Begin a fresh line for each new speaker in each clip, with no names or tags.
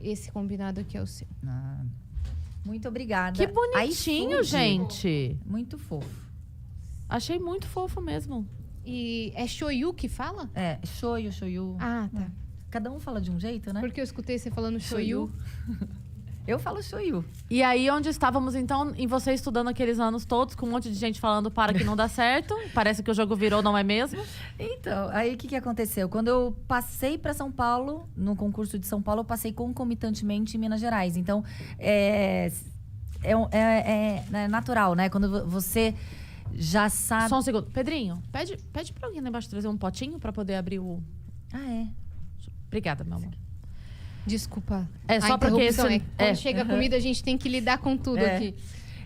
esse combinado aqui é o seu.
Muito obrigada.
Que bonitinho,
iFood.
gente.
Muito fofo.
Achei muito fofo mesmo.
E é shoyu que fala?
É, shoyu.
Ah, tá.
Cada um fala de um jeito, né?
Porque eu escutei você falando shoyu.
Eu falo shoyu.
E aí, onde estávamos, então, em você estudando aqueles anos todos, com um monte de gente falando para que não dá certo. Parece que o jogo virou, não é mesmo?
Então, aí o que aconteceu? Quando eu passei para São Paulo, no concurso de São Paulo, eu passei concomitantemente em Minas Gerais. Então, é natural, né? Quando você já sabe...
Só um segundo. Pedrinho, pede pra alguém lá embaixo trazer um potinho pra poder abrir o...
Ah, é?
Obrigada, meu amor.
Desculpa.
É só porque
interrupção
esse...
quando chega a comida, a gente tem que lidar com tudo aqui.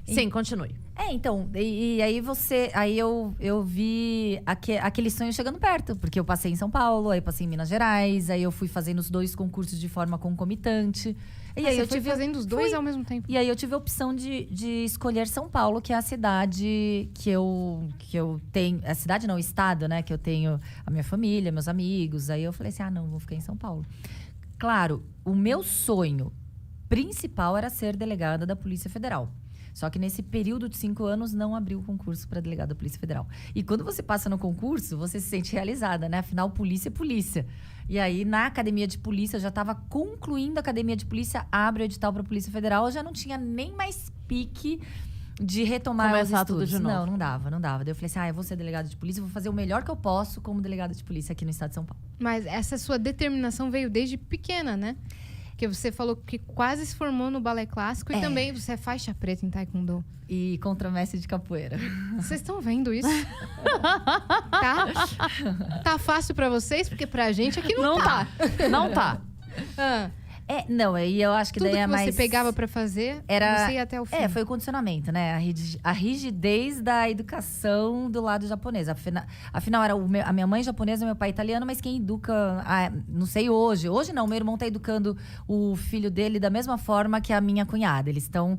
Sim, continue.
Então, e aí aí eu vi aquele sonho chegando perto, porque eu passei em São Paulo, aí passei em Minas Gerais, aí eu fui fazendo os 2 concursos de forma concomitante. E aí
eu tive fazendo os dois ao mesmo tempo.
E aí eu tive a opção de escolher São Paulo, que é a cidade que eu tenho. A cidade não, o estado, né? Que eu tenho a minha família, meus amigos. Aí eu falei assim: não, vou ficar em São Paulo. Claro, o meu sonho principal era ser delegada da Polícia Federal. Só que nesse período de 5 anos não abriu o concurso para delegada da Polícia Federal. E quando você passa no concurso, você se sente realizada, né? Afinal, polícia é polícia. E aí, na academia de polícia, eu já estava concluindo a academia de polícia, abre o edital para a Polícia Federal, eu já não tinha nem mais pique de retomar os
Começar
estudos.
tudo de novo.
Não dava. Daí eu falei assim, eu vou ser delegada de polícia, vou fazer o melhor que eu posso como delegada de polícia aqui no estado de São Paulo.
Mas essa sua determinação veio desde pequena, né? Porque você falou que quase se formou no balé clássico e também você é faixa preta em taekwondo.
E contramestre de capoeira.
Vocês estão vendo isso? Tá fácil pra vocês? Porque pra gente aqui não tá.
Não tá.
Não, aí eu acho que
Tudo
daí é
que
mais...
você pegava pra fazer, você ia até o fim.
Foi o condicionamento, né? A rigidez da educação do lado japonês. Afinal, era a minha mãe japonesa, meu pai italiano, mas quem educa... não sei hoje. Hoje não, meu irmão tá educando o filho dele da mesma forma que a minha cunhada. Eles estão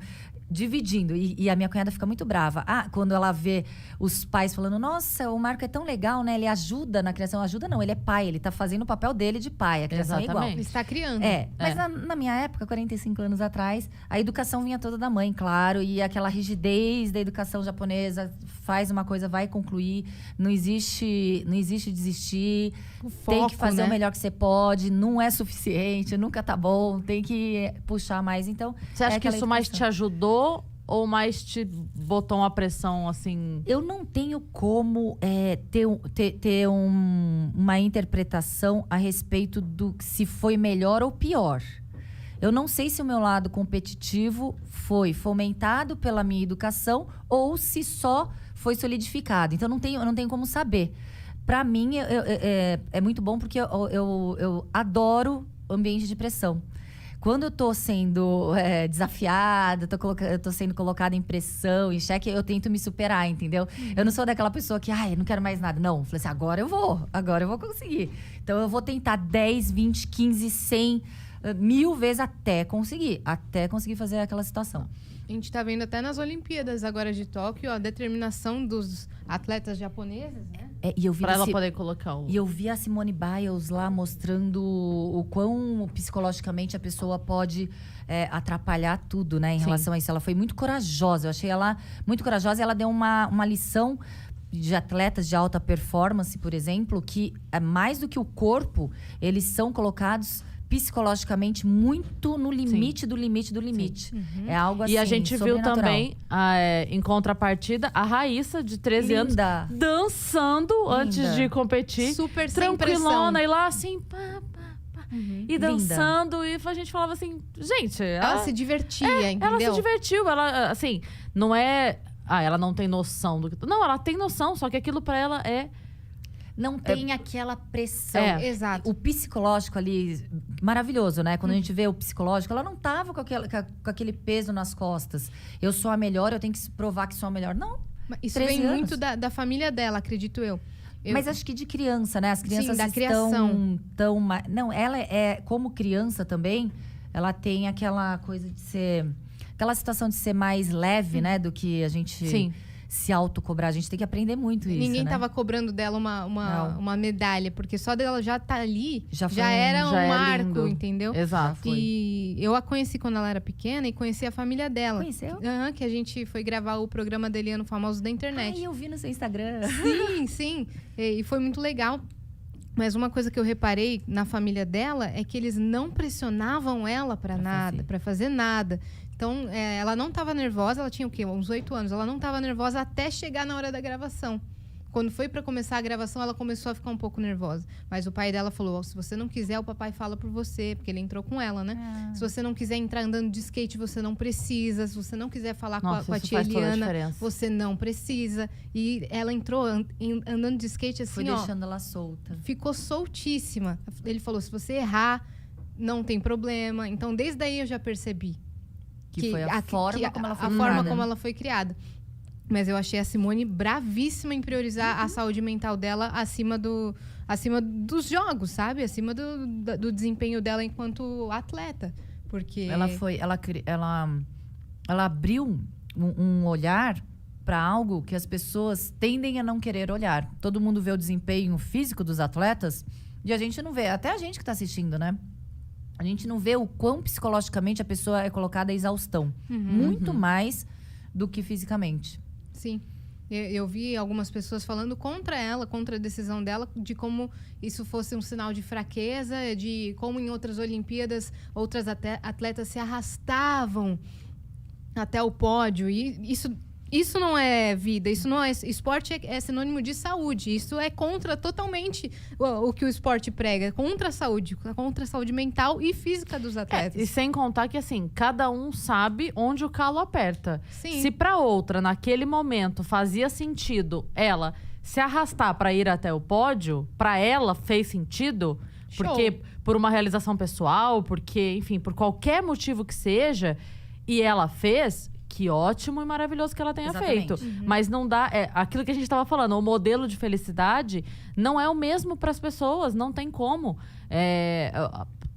dividindo. E a minha cunhada fica muito brava. Quando ela vê os pais falando, nossa, o Marco é tão legal, né? Ele ajuda na criação. Ajuda não, ele é pai. Ele tá fazendo o papel dele de pai. A criação é igual.
Ele está criando.
Mas na minha época, 45 anos atrás, a educação vinha toda da mãe, claro. E aquela rigidez da educação japonesa, faz uma coisa, vai concluir. Não existe desistir.
O foco,
tem que fazer
né?
o melhor que você pode. Não é suficiente, nunca tá bom. Tem que puxar mais. Então,
Você acha que isso mais te ajudou ou mais te botou uma pressão, assim?
Eu não tenho como ter uma interpretação a respeito do se foi melhor ou pior. Eu não sei se o meu lado competitivo foi fomentado pela minha educação ou se só foi solidificado. Então, eu não tenho como saber. Para mim, é muito bom porque eu adoro ambiente de pressão. Quando eu tô sendo desafiada, eu tô sendo colocada em pressão, em xeque, eu tento me superar, entendeu? Eu não sou daquela pessoa que, eu não quero mais nada. Não, eu falei assim, agora eu vou conseguir. Então eu vou tentar 10, 20, 15, 100, 1000 vezes até conseguir fazer aquela situação.
A gente tá vendo até nas Olimpíadas agora de Tóquio a determinação dos atletas japoneses, né?
Pra ela poder colocar o...
E eu vi a Simone Biles lá mostrando o quão psicologicamente a pessoa pode atrapalhar tudo, né? Em relação a isso. Ela foi muito corajosa. Eu achei ela muito corajosa. E ela deu uma lição de atletas de alta performance, por exemplo, que mais do que o corpo, eles são colocados psicologicamente muito no limite do limite do limite. É algo assim,
e a gente viu também,
sobrenatural.
em contrapartida, a Raíssa, de 13 anos,
Linda.
dançando antes de competir.
Super sem
tranquilona,
pressão.
e lá assim, e dançando. E a gente falava assim, gente...
Ela se divertia, entendeu?
Ela se divertiu. Ela, assim, não é... ela não tem noção do que... Não, ela tem noção, só que aquilo pra ela é...
Não tem aquela pressão.
Exato.
O psicológico ali, maravilhoso, né? Quando a gente vê o psicológico, ela não tava com aquele peso nas costas. Eu sou a melhor, eu tenho que provar que sou a melhor. Não.
Isso vem muito da família dela, acredito eu.
Mas acho que de criança, né? As crianças
da criação.
Não, ela como criança também, ela tem aquela coisa de ser... Aquela situação de ser mais leve, né? Do que a gente...
Sim.
se autocobrar. A gente tem que aprender muito isso,
Ninguém
né?
tava cobrando dela uma medalha, porque só dela já tá ali,
Já foi
já era
já
um
é
marco,
lindo.
entendeu?
Exato.
E eu a conheci quando ela era pequena e conheci a família dela.
Conheceu?
Aham, que a gente foi gravar o programa dele ano Famosos da Internet.
Ai, eu vi no seu Instagram.
Sim, sim. E foi muito legal. Mas uma coisa que eu reparei na família dela é que eles não pressionavam ela pra nada, pra fazer nada. Então, ela não estava nervosa, ela tinha o quê? Uns 8 anos. Ela não estava nervosa até chegar na hora da gravação. Quando foi para começar a gravação, ela começou a ficar um pouco nervosa. Mas o pai dela falou, se você não quiser, o papai fala por você. Porque ele entrou com ela, né? Se você não quiser entrar andando de skate, você não precisa. Se você não quiser falar com a
isso
tia
faz toda a
Eliana,
diferença.
você não precisa. E ela entrou andando de skate assim,
Foi deixando ela solta.
ficou soltíssima. Ele falou, se você errar, não tem problema. Então, desde aí eu já percebi.
Que foi a forma como ela foi
a forma
criada.
como ela foi criada. Mas eu achei a Simone bravíssima em priorizar a saúde mental dela acima dos jogos, sabe? Acima do desempenho dela enquanto atleta. Porque
ela abriu um olhar para algo que as pessoas tendem a não querer olhar. Todo mundo vê o desempenho físico dos atletas e a gente não vê. Até a gente que está assistindo, né? A gente não vê o quão psicologicamente a pessoa é colocada à exaustão. Muito mais do que fisicamente.
Sim. Eu vi algumas pessoas falando contra ela, contra a decisão dela, de como isso fosse um sinal de fraqueza, de como em outras Olimpíadas, outras atletas se arrastavam até o pódio. E isso não é vida, isso não é... Esporte é sinônimo de saúde. Isso é contra totalmente o que o esporte prega. Contra a saúde mental e física dos atletas.
E sem contar que, assim, cada um sabe onde o calo aperta.
Sim.
Se pra outra, naquele momento, fazia sentido ela se arrastar pra ir até o pódio, pra ela fez sentido,
Show.
porque por uma realização pessoal, porque, enfim, por qualquer motivo que seja, e ela fez... Que ótimo e maravilhoso que ela tenha
Exatamente.
feito. Mas não dá... aquilo que a gente estava falando, o modelo de felicidade não é o mesmo para as pessoas. Não tem como.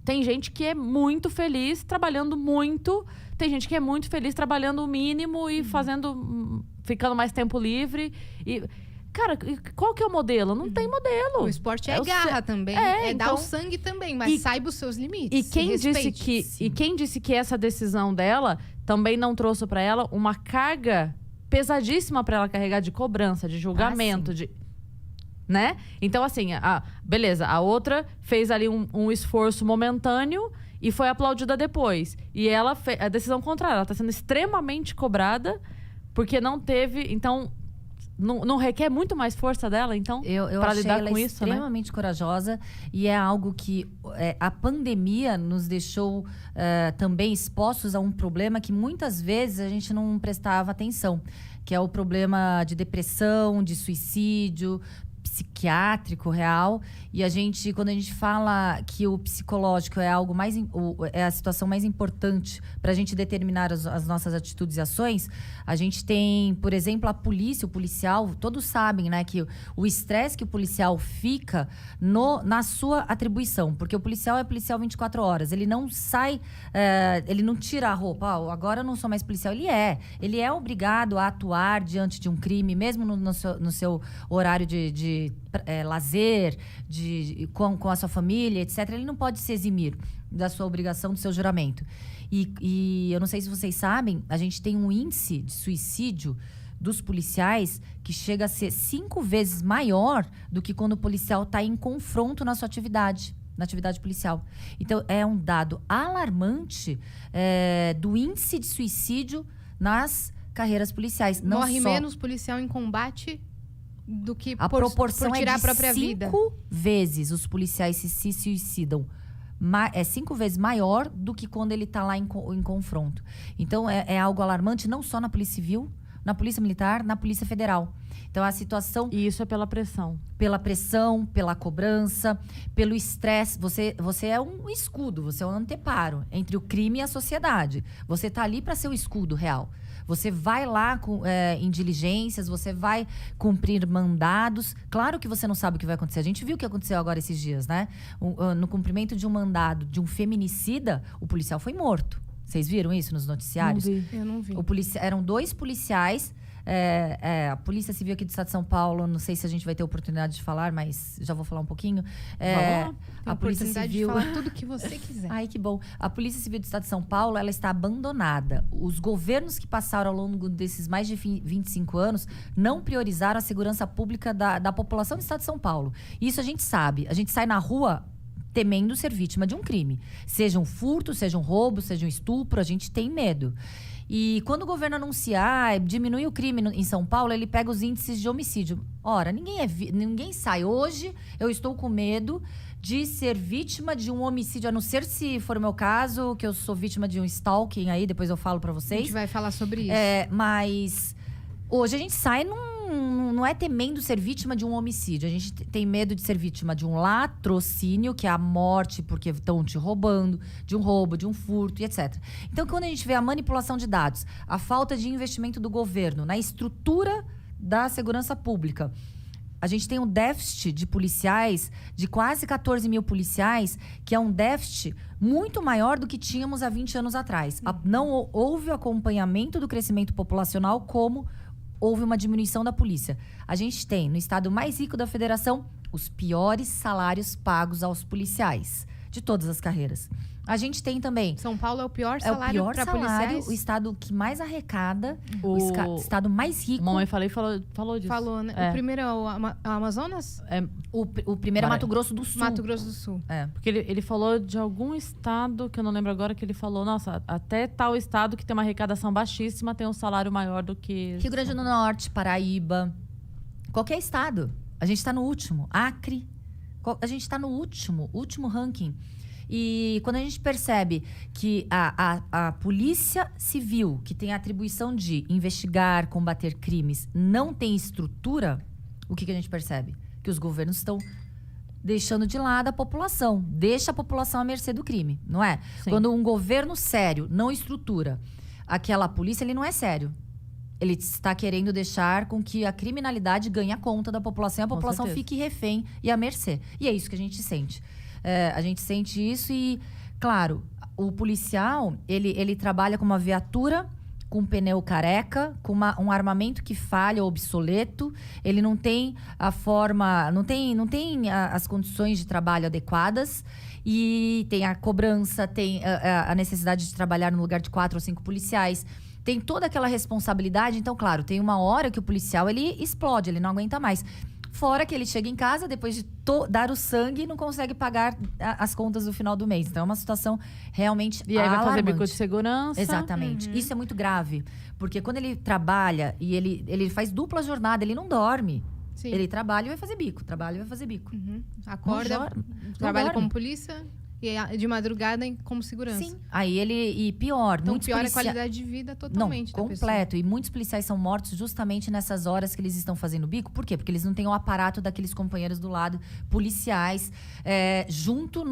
Tem gente que é muito feliz trabalhando muito. Tem gente que é muito feliz trabalhando o mínimo e ficando mais tempo livre. E, cara, qual que é o modelo? Não tem modelo.
O esporte é garra também. Dar
então,
o sangue também, mas saiba os seus limites.
E quem disse que essa decisão dela também não trouxe pra ela uma carga pesadíssima pra ela carregar de cobrança, de julgamento, né? Então, assim, beleza, a outra fez ali um esforço momentâneo e foi aplaudida depois. E ela fez a decisão contrária. Ela tá sendo extremamente cobrada porque não teve... Então, não requer muito mais força dela, então,
Eu
pra
achei
lidar
ela
com isso, né?
extremamente corajosa e é algo que a pandemia nos deixou também expostos a um problema que muitas vezes a gente não prestava atenção, que é o problema de depressão, de suicídio psiquiátrico real. E quando a gente fala que o psicológico é algo é a situação mais importante para a gente determinar as nossas atitudes e ações, a gente tem, por exemplo, a polícia, o policial, todos sabem, né, que o estresse que o policial fica na sua atribuição, porque o policial é policial 24 horas, ele não sai, ele não tira a roupa, agora eu não sou mais policial, ele é obrigado a atuar diante de um crime, mesmo no seu horário de lazer, com a sua família, etc. Ele não pode se eximir da sua obrigação, do seu juramento. E eu não sei se vocês sabem, a gente tem um índice de suicídio dos policiais que chega a ser 5 vezes maior do que quando o policial está em confronto na sua atividade, na atividade policial. Então, é um dado alarmante do índice de suicídio nas carreiras policiais. Não
Morre
só...
menos policial em combate do que
a
por
proporção
tirar
é
a
de
própria vida.
5 vezes os policiais se suicidam. É 5 vezes maior do que quando ele está lá em confronto. Então, é algo alarmante não só na Polícia Civil, na Polícia Militar, na Polícia Federal. Então, a situação...
E isso é pela pressão.
Pela pressão, pela cobrança, pelo estresse. Você é um escudo, você é um anteparo entre o crime e a sociedade. Você está ali para ser o escudo real. Você vai lá em diligências, você vai cumprir mandados. Claro que você não sabe o que vai acontecer. A gente viu o que aconteceu agora esses dias, né? No cumprimento de um mandado de um feminicida, o policial foi morto. Vocês viram isso nos noticiários?
Não vi.
Eu não vi.
Eram 2 policiais A Polícia Civil aqui do Estado de São Paulo, não sei se a gente vai ter oportunidade de falar, mas já vou falar um pouquinho.
A Polícia Civil... de falar tudo que você quiser.
Ai, que bom. A Polícia Civil do Estado de São Paulo, ela está abandonada. Os governos que passaram ao longo desses mais de 25 anos não priorizaram a segurança pública da população do Estado de São Paulo. Isso a gente sabe. A gente sai na rua temendo ser vítima de um crime. Seja um furto, seja um roubo, seja um estupro, a gente tem medo. E quando o governo anunciar, diminui o crime em São Paulo, ele pega os índices de homicídio. Ora, ninguém sai. Hoje, eu estou com medo de ser vítima de um homicídio, a não ser se for o meu caso, que eu sou vítima de um stalking aí, depois eu falo pra vocês.
A gente vai falar sobre isso.
Mas hoje a gente sai não é temendo ser vítima de um homicídio. A gente tem medo de ser vítima de um latrocínio, que é a morte porque estão te roubando, de um roubo, de um furto e etc. Então, quando a gente vê a manipulação de dados, a falta de investimento do governo na estrutura da segurança pública, a gente tem um déficit de policiais, de quase 14 mil policiais, que é um déficit muito maior do que tínhamos há 20 anos atrás. Não houve acompanhamento do crescimento populacional como houve uma diminuição da polícia. A gente tem, no estado mais rico da federação, os piores salários pagos aos policiais, de todas as carreiras. A gente tem também...
São Paulo é o pior salário para policiais?
O estado que mais arrecada, o estado mais rico.
Mamãe falou disso.
Falou, né? O primeiro é o Amazonas?
O primeiro é Mato Grosso do Sul.
Mato Grosso do Sul.
Porque ele falou de algum estado, que eu não lembro agora, que ele falou, nossa, até tal estado que tem uma arrecadação baixíssima tem um salário maior do que...
Rio Grande do Norte, Paraíba, qualquer estado. A gente está no último. Acre, a gente está no último ranking. E quando a gente percebe que a Polícia Civil, que tem a atribuição de investigar, combater crimes, não tem estrutura, o que a gente percebe? Que os governos estão deixando de lado a população. Deixa a população à mercê do crime, não é?
Sim.
Quando um governo sério não estrutura aquela polícia, ele não é sério. Ele está querendo deixar com que a criminalidade ganhe a conta da população e a população fique refém e à mercê. E é isso que a gente sente. A gente sente isso e, claro, o policial, ele trabalha com uma viatura, com um pneu careca, com um armamento que falha ou obsoleto. Ele não tem a forma, não tem as condições de trabalho adequadas. E tem a cobrança, tem a necessidade de trabalhar no lugar de 4 ou 5 policiais. Tem toda aquela responsabilidade. Então, claro, tem uma hora que o policial, ele explode, ele não aguenta mais. Fora que ele chega em casa, depois de dar o sangue, e não consegue pagar as contas do final do mês. Então, é uma situação realmente
E aí
alarmante.
vai fazer bico de segurança.
Exatamente. Isso é muito grave. Porque quando ele trabalha e ele faz dupla jornada, ele não dorme.
Sim.
Ele trabalha e vai fazer bico. Trabalha e vai fazer bico.
Acorda, trabalha como polícia e de madrugada como segurança.
Sim. Aí e pior.
Então,
muitos
pior é a qualidade de vida totalmente
Não,
da pessoa.
completo. E muitos policiais são mortos justamente nessas horas que eles estão fazendo bico. Por quê? Porque eles não têm o aparato daqueles companheiros do lado, policiais, junto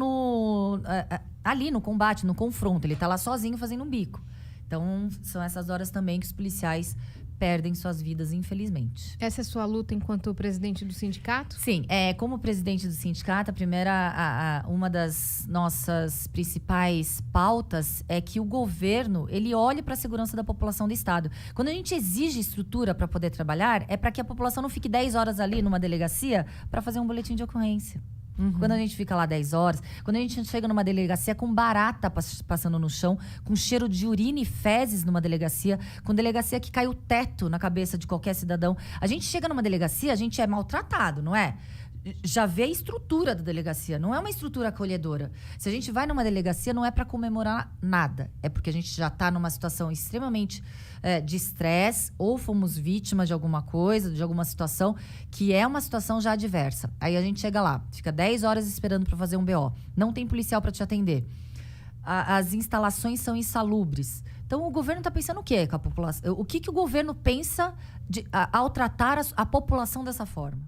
ali no combate, no confronto. Ele tá lá sozinho fazendo um bico. Então, são essas horas também que os policiais perdem suas vidas, infelizmente.
Essa é a sua luta enquanto presidente do sindicato?
Sim, como presidente do sindicato, uma das nossas principais pautas é que o governo, ele olhe para a segurança da população do estado. Quando a gente exige estrutura para poder trabalhar, é para que a população não fique 10 horas ali numa delegacia para fazer um boletim de ocorrência. Quando a gente fica lá 10 horas, quando a gente chega numa delegacia com barata passando no chão, com cheiro de urina e fezes numa delegacia, com delegacia que cai o teto na cabeça de qualquer cidadão. A gente chega numa delegacia, a gente é maltratado, não é? Já vê a estrutura da delegacia, não é uma estrutura acolhedora. Se a gente vai numa delegacia, não é para comemorar nada. É porque a gente já está numa situação extremamente de estresse, ou fomos vítimas de alguma coisa, de alguma situação, que é uma situação já adversa. Aí a gente chega lá, fica 10 horas esperando para fazer um BO. Não tem policial para te atender. As instalações são insalubres. Então, o governo está pensando o quê com a população? O que o governo pensa ao tratar a população dessa forma?